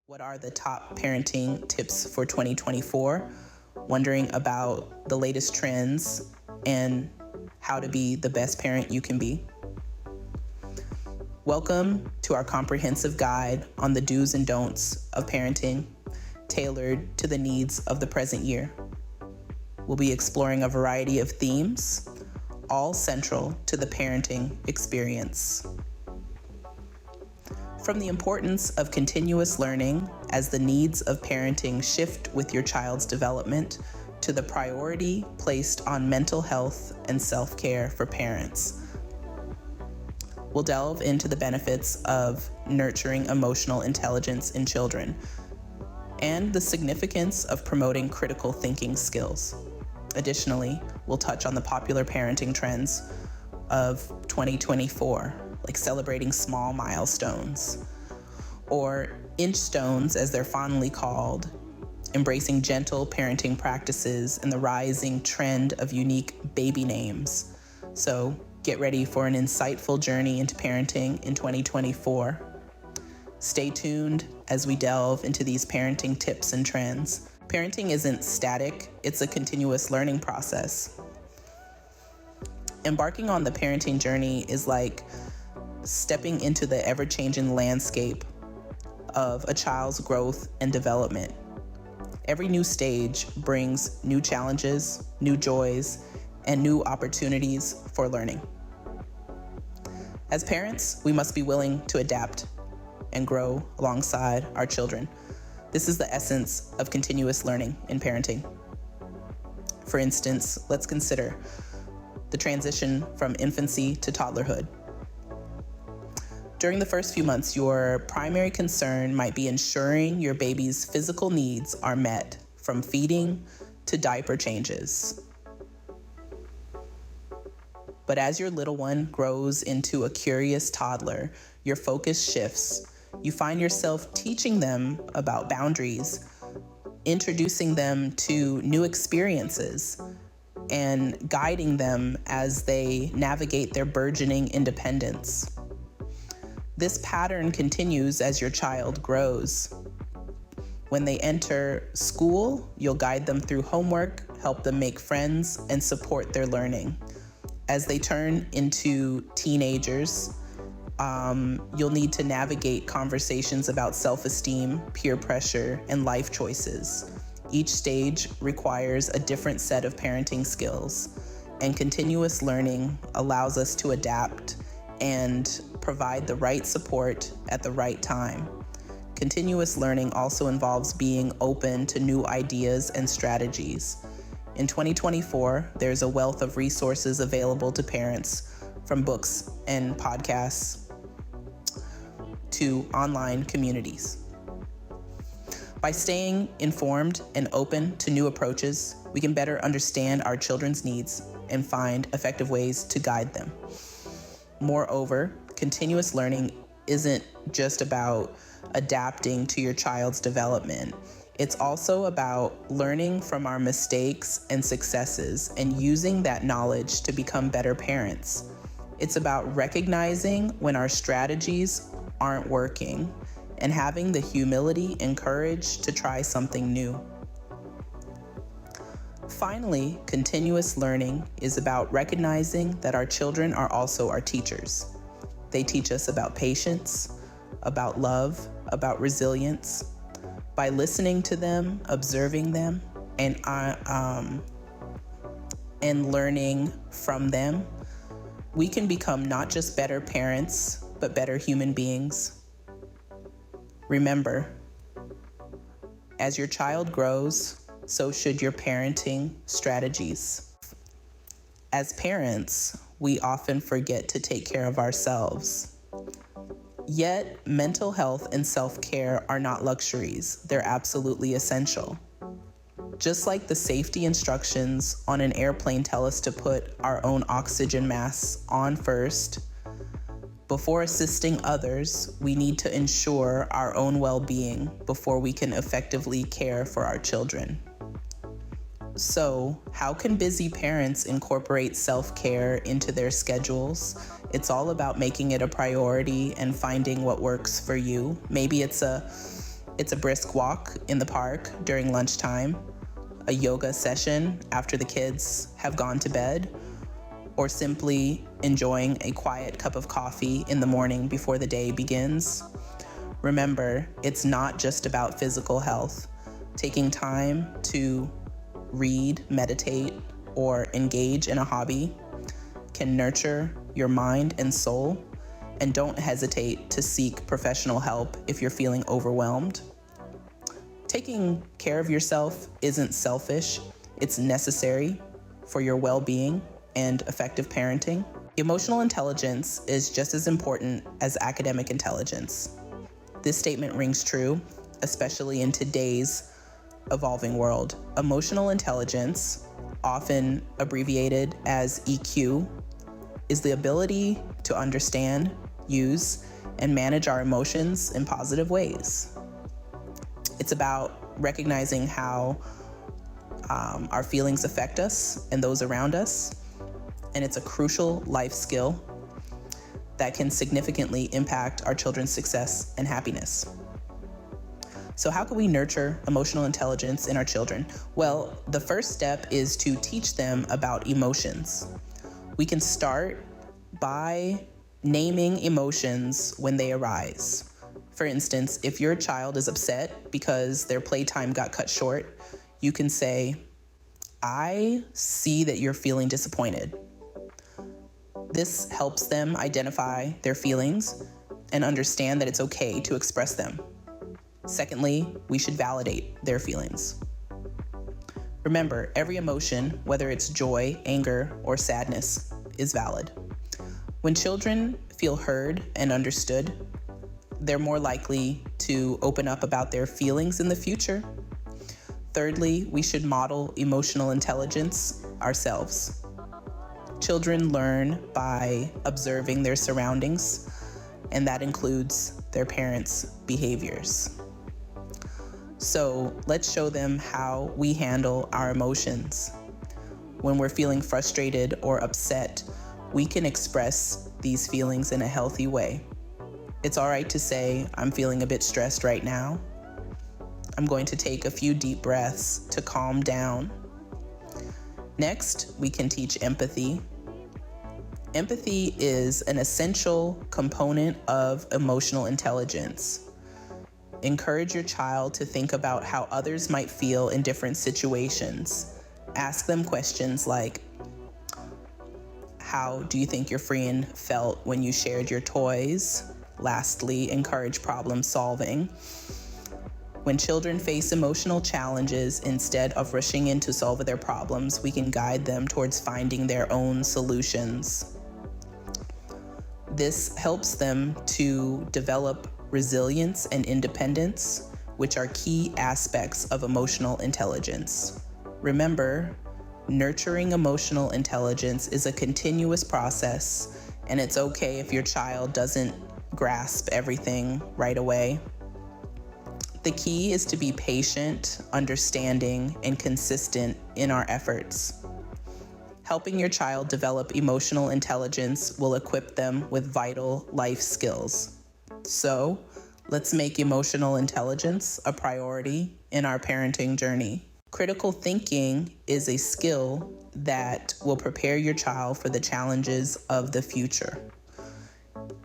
What are the top parenting tips for 2024? Wondering about the latest trends and how to be the best parent you can be. Welcome to our comprehensive guide on the do's and don'ts of parenting, tailored to the needs of the present year. We'll be exploring a variety of themes, all central to the parenting experience. From the importance of continuous learning as the needs of parenting shift with your child's development, to the priority placed on mental health and self-care for parents. We'll delve into the benefits of nurturing emotional intelligence in children and the significance of promoting critical thinking skills. Additionally, we'll touch on the popular parenting trends of 2024, like celebrating small milestones, or inchstones as they're fondly called, embracing gentle parenting practices and the rising trend of unique baby names. So get ready for an insightful journey into parenting in 2024. Stay tuned as we delve into these parenting tips and trends. Parenting isn't static, it's a continuous learning process. Embarking on the parenting journey is like stepping into the ever-changing landscape of a child's growth and development. Every new stage brings new challenges, new joys, and new opportunities for learning. As parents, we must be willing to adapt and grow alongside our children. This is the essence of continuous learning in parenting. For instance, let's consider the transition from infancy to toddlerhood. During the first few months, your primary concern might be ensuring your baby's physical needs are met, from feeding to diaper changes. But as your little one grows into a curious toddler, your focus shifts. You find yourself teaching them about boundaries, introducing them to new experiences, and guiding them as they navigate their burgeoning independence. This pattern continues as your child grows. When they enter school, you'll guide them through homework, help them make friends, and support their learning. As they turn into teenagers, you'll need to navigate conversations about self-esteem, peer pressure, and life choices. Each stage requires a different set of parenting skills, and continuous learning allows us to adapt and provide the right support at the right time. Continuous learning also involves being open to new ideas and strategies. In 2024, there's a wealth of resources available to parents, from books and podcasts to online communities. By staying informed and open to new approaches, we can better understand our children's needs and find effective ways to guide them. Moreover, continuous learning isn't just about adapting to your child's development. It's also about learning from our mistakes and successes and using that knowledge to become better parents. It's about recognizing when our strategies aren't working and having the humility and courage to try something new. Finally, continuous learning is about recognizing that our children are also our teachers. They teach us about patience, about love, about resilience. By listening to them, observing them, and learning from them, we can become not just better parents, but better human beings. Remember, as your child grows, so should your parenting strategies. As parents, we often forget to take care of ourselves. Yet, mental health and self-care are not luxuries. They're absolutely essential. Just like the safety instructions on an airplane tell us to put our own oxygen masks on first, before assisting others, we need to ensure our own well-being before we can effectively care for our children. So, how can busy parents incorporate self-care into their schedules? It's all about making it a priority and finding what works for you. Maybe it's a It's a brisk walk in the park during lunchtime, a yoga session after the kids have gone to bed, or simply enjoying a quiet cup of coffee in the morning before the day begins. Remember, it's not just about physical health. Taking time to read, meditate, or engage in a hobby can nurture your mind and soul. And don't hesitate to seek professional help if you're feeling overwhelmed. Taking care of yourself isn't selfish, it's necessary for your well-being and effective parenting. Emotional intelligence is just as important as academic intelligence. This statement rings true, especially in today's evolving world. Emotional intelligence, often abbreviated as EQ, is the ability to understand, use, and manage our emotions in positive ways. It's about recognizing how our feelings affect us and those around us, and it's a crucial life skill that can significantly impact our children's success and happiness. So how can we nurture emotional intelligence in our children? Well, the first step is to teach them about emotions. We can start by naming emotions when they arise. For instance, if your child is upset because their playtime got cut short, you can say, "I see that you're feeling disappointed." This helps them identify their feelings and understand that it's okay to express them. Secondly, we should validate their feelings. Remember, every emotion, whether it's joy, anger, or sadness, is valid. When children feel heard and understood, they're more likely to open up about their feelings in the future. Thirdly, we should model emotional intelligence ourselves. Children learn by observing their surroundings, and that includes their parents' behaviors. So let's show them how we handle our emotions. When we're feeling frustrated or upset, we can express these feelings in a healthy way. It's all right to say, "I'm feeling a bit stressed right now. I'm going to take a few deep breaths to calm down." Next, we can teach empathy. Empathy is an essential component of emotional intelligence. Encourage your child to think about how others might feel in different situations. Ask them questions like, "How do you think your friend felt when you shared your toys?" Lastly, encourage problem solving. When children face emotional challenges, instead of rushing in to solve their problems, we can guide them towards finding their own solutions. This helps them to develop resilience and independence, which are key aspects of emotional intelligence. Remember, nurturing emotional intelligence is a continuous process, and it's okay if your child doesn't grasp everything right away. The key is to be patient, understanding, and consistent in our efforts. Helping your child develop emotional intelligence will equip them with vital life skills. So, let's make emotional intelligence a priority in our parenting journey. Critical thinking is a skill that will prepare your child for the challenges of the future.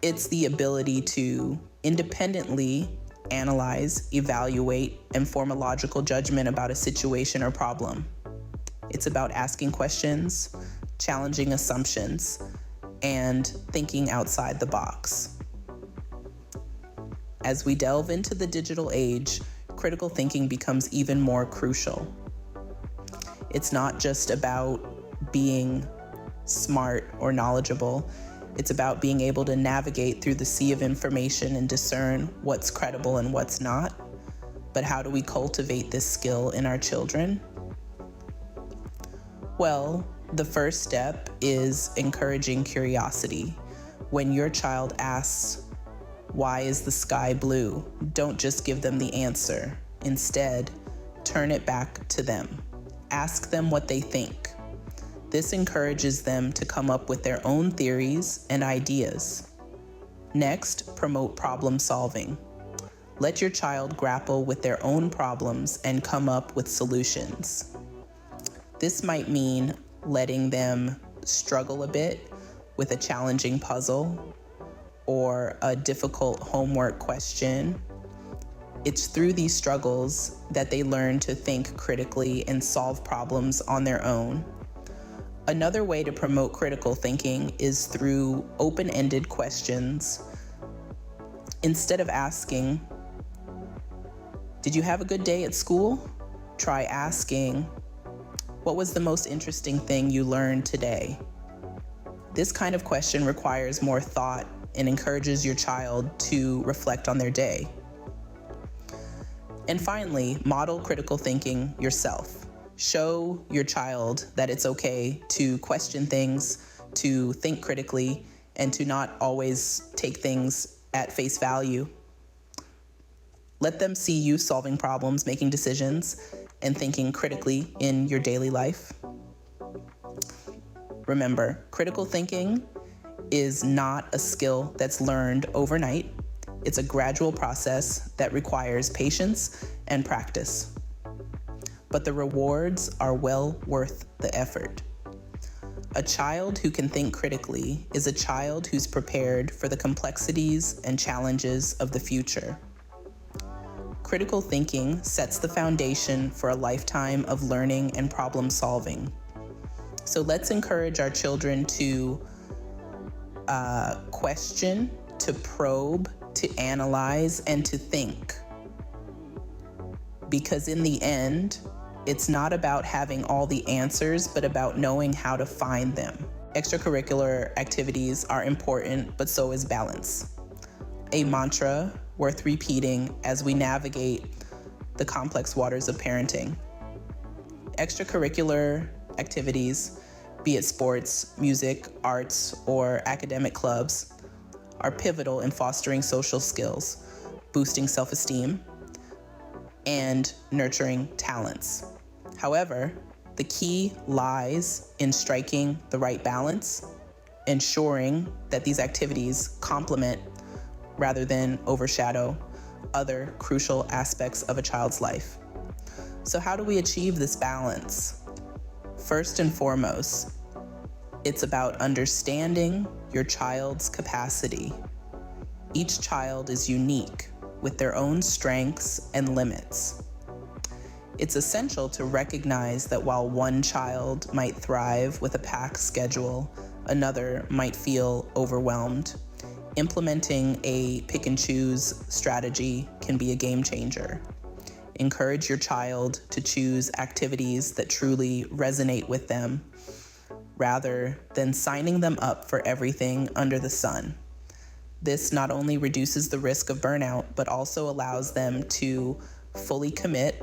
It's the ability to independently analyze, evaluate, and form a logical judgment about a situation or problem. It's about asking questions, challenging assumptions, and thinking outside the box. As we delve into the digital age, critical thinking becomes even more crucial. It's not just about being smart or knowledgeable. It's about being able to navigate through the sea of information and discern what's credible and what's not. But how do we cultivate this skill in our children? Well, the first step is encouraging curiosity. When your child asks, "Why is the sky blue?" don't just give them the answer. Instead, turn it back to them. Ask them what they think. This encourages them to come up with their own theories and ideas. Next, promote problem solving. Let your child grapple with their own problems and come up with solutions. This might mean letting them struggle a bit with a challenging puzzle or a difficult homework question. It's through these struggles that they learn to think critically and solve problems on their own. Another way to promote critical thinking is through open-ended questions. Instead of asking, "Did you have a good day at school?" Try asking, "What was the most interesting thing you learned today?" This kind of question requires more thought and encourages your child to reflect on their day. And finally, model critical thinking yourself. Show your child that it's okay to question things, to think critically, and to not always take things at face value. Let them see you solving problems, making decisions, and thinking critically in your daily life. Remember, critical thinking is not a skill that's learned overnight. It's a gradual process that requires patience and practice. But the rewards are well worth the effort. A child who can think critically is a child who's prepared for the complexities and challenges of the future. Critical thinking sets the foundation for a lifetime of learning and problem solving. So let's encourage our children to question, to probe, to analyze, and to think. Because in the end, it's not about having all the answers, but about knowing how to find them. Extracurricular activities are important, but so is balance. A mantra worth repeating as we navigate the complex waters of parenting. Extracurricular activities, be it sports, music, arts, or academic clubs, are pivotal in fostering social skills, boosting self-esteem, and nurturing talents. However, the key lies in striking the right balance, ensuring that these activities complement rather than overshadow other crucial aspects of a child's life. So how do we achieve this balance? First and foremost, it's about understanding your child's capacity. Each child is unique with their own strengths and limits. It's essential to recognize that while one child might thrive with a packed schedule, another might feel overwhelmed. Implementing a pick and choose strategy can be a game changer. Encourage your child to choose activities that truly resonate with them, rather than signing them up for everything under the sun. This not only reduces the risk of burnout, but also allows them to fully commit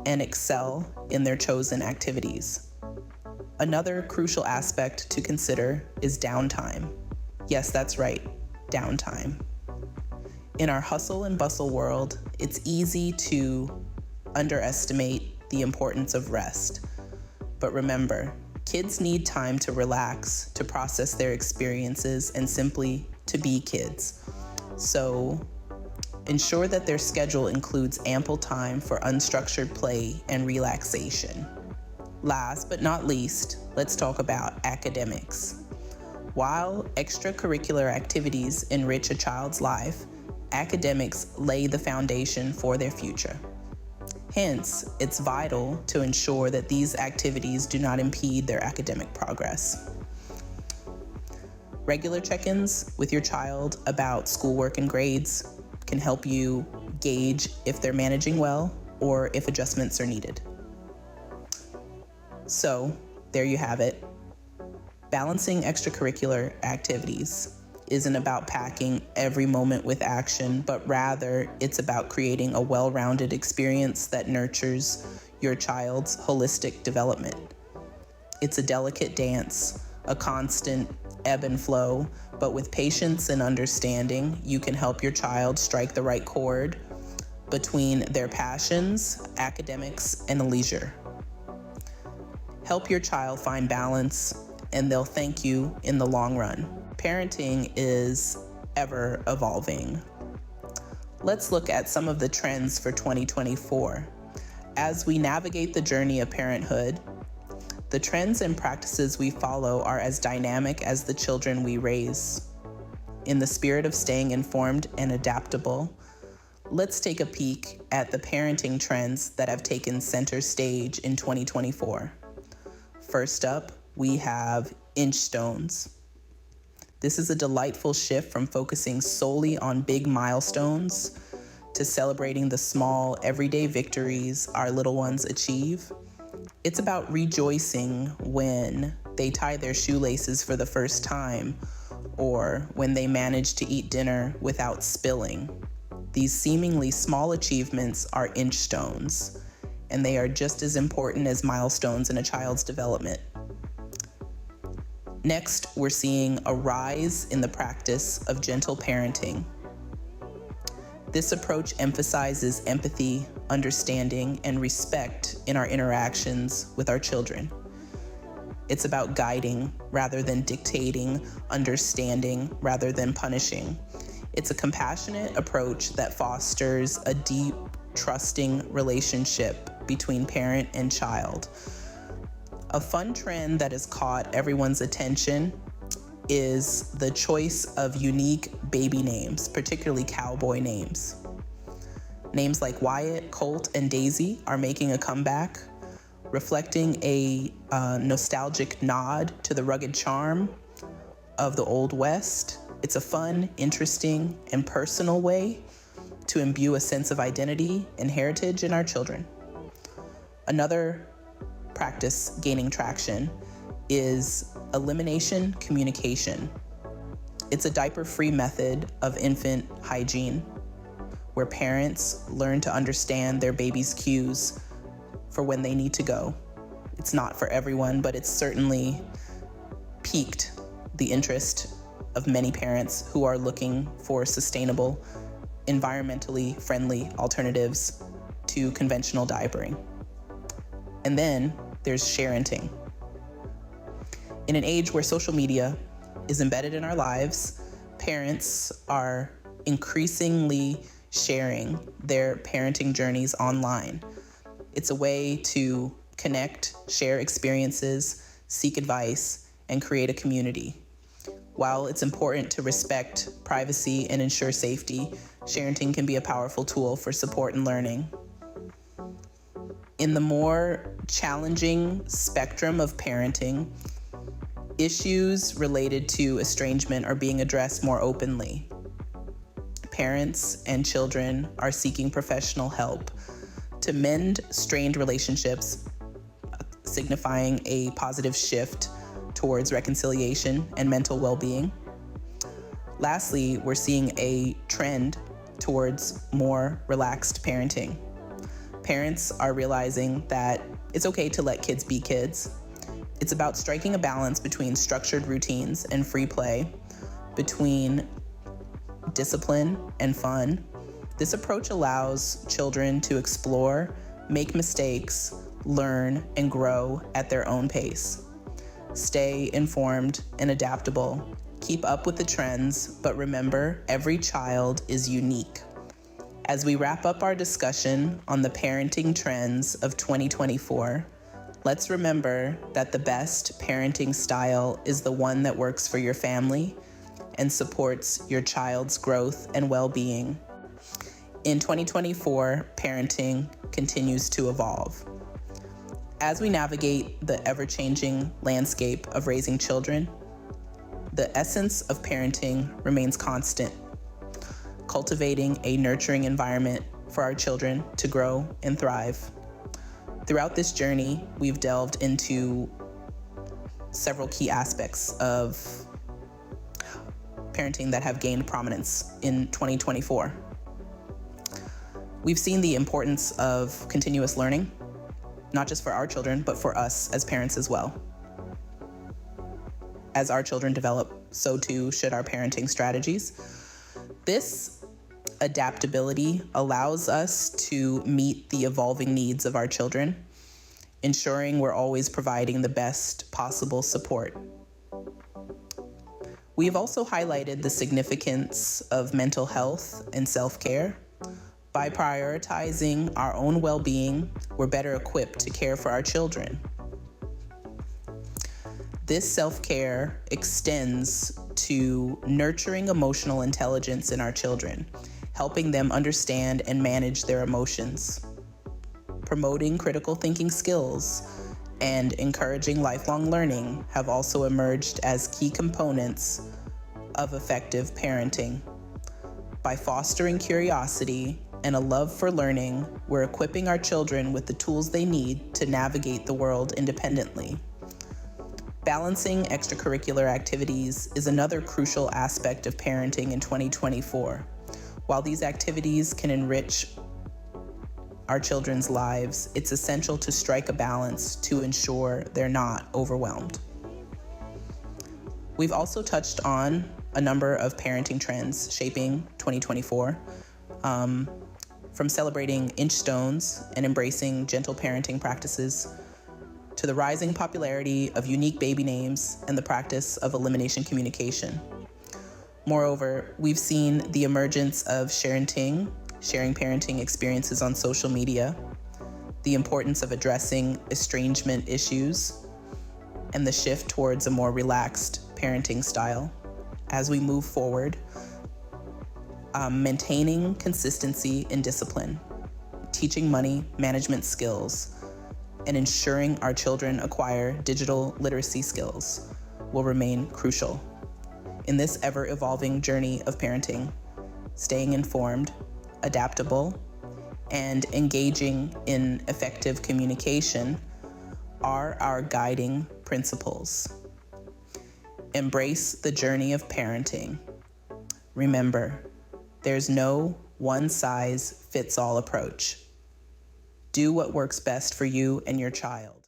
and excel in their chosen activities. Another crucial aspect to consider is downtime. Yes, that's right, downtime. In our hustle and bustle world, it's easy to underestimate the importance of rest. But remember, kids need time to relax, to process their experiences, and simply to be kids. So ensure that their schedule includes ample time for unstructured play and relaxation. Last but not least, let's talk about academics. While extracurricular activities enrich a child's life, academics lay the foundation for their future. Hence, it's vital to ensure that these activities do not impede their academic progress. Regular check-ins with your child about schoolwork and grades can help you gauge if they're managing well or if adjustments are needed. So, there you have it. Balancing extracurricular activities isn't about packing every moment with action, but rather it's about creating a well-rounded experience that nurtures your child's holistic development. It's a delicate dance, a constant ebb and flow, but with patience and understanding, you can help your child strike the right chord between their passions, academics, and leisure. Help your child find balance, and they'll thank you in the long run. Parenting is ever evolving. Let's look at some of the trends for 2024. As we navigate the journey of parenthood, the trends and practices we follow are as dynamic as the children we raise. In the spirit of staying informed and adaptable, let's take a peek at the parenting trends that have taken center stage in 2024. First up, we have inch stones. This is a delightful shift from focusing solely on big milestones to celebrating the small, everyday victories our little ones achieve. It's about rejoicing when they tie their shoelaces for the first time or when they manage to eat dinner without spilling. These seemingly small achievements are inch stones, and they are just as important as milestones in a child's development. Next, we're seeing a rise in the practice of gentle parenting. This approach emphasizes empathy, understanding, and respect in our interactions with our children. It's about guiding rather than dictating, understanding rather than punishing. It's a compassionate approach that fosters a deep, trusting relationship between parent and child. A fun trend that has caught everyone's attention is the choice of unique baby names, particularly cowboy names. Names like Wyatt, Colt, and Daisy are making a comeback, reflecting a nostalgic nod to the rugged charm of the Old West. It's a fun, interesting, and personal way to imbue a sense of identity and heritage in our children. Another practice gaining traction is elimination communication. It's a diaper-free method of infant hygiene where parents learn to understand their baby's cues for when they need to go. It's not for everyone, but it's certainly piqued the interest of many parents who are looking for sustainable, environmentally friendly alternatives to conventional diapering. And then there's sharenting. In an age where social media is embedded in our lives, parents are increasingly sharing their parenting journeys online. It's a way to connect, share experiences, seek advice, and create a community. While it's important to respect privacy and ensure safety, sharenting can be a powerful tool for support and learning. In the more challenging spectrum of parenting, issues related to estrangement are being addressed more openly. Parents and children are seeking professional help to mend strained relationships, signifying a positive shift towards reconciliation and mental well-being. Lastly, we're seeing a trend towards more relaxed parenting. Parents are realizing that it's okay to let kids be kids. It's about striking a balance between structured routines and free play, between discipline and fun. This approach allows children to explore, make mistakes, learn, and grow at their own pace. Stay informed and adaptable. Keep up with the trends, but remember, every child is unique. As we wrap up our discussion on the parenting trends of 2024, let's remember that the best parenting style is the one that works for your family and supports your child's growth and well-being. In 2024, parenting continues to evolve. As we navigate the ever-changing landscape of raising children, the essence of parenting remains constant. Cultivating a nurturing environment for our children to grow and thrive. Throughout this journey, we've delved into several key aspects of parenting that have gained prominence in 2024. We've seen the importance of continuous learning, not just for our children, but for us as parents as well. As our children develop, so too should our parenting strategies. This adaptability allows us to meet the evolving needs of our children, ensuring we're always providing the best possible support. We've also highlighted the significance of mental health and self-care. By prioritizing our own well-being, we're better equipped to care for our children. This self-care extends to nurturing emotional intelligence in our children, helping them understand and manage their emotions, promoting critical thinking skills, and encouraging lifelong learning have also emerged as key components of effective parenting. By fostering curiosity and a love for learning, we're equipping our children with the tools they need to navigate the world independently. Balancing extracurricular activities is another crucial aspect of parenting in 2024. While these activities can enrich our children's lives, it's essential to strike a balance to ensure they're not overwhelmed. We've also touched on a number of parenting trends shaping 2024, from celebrating inch stones and embracing gentle parenting practices to the rising popularity of unique baby names and the practice of elimination communication. Moreover, we've seen the emergence of sharing parenting experiences on social media, the importance of addressing estrangement issues, and the shift towards a more relaxed parenting style. As we move forward, maintaining consistency and discipline, teaching money management skills, and ensuring our children acquire digital literacy skills will remain crucial. In this ever-evolving journey of parenting, staying informed, adaptable, and engaging in effective communication are our guiding principles. Embrace the journey of parenting. Remember, there's no one-size-fits-all approach. Do what works best for you and your child.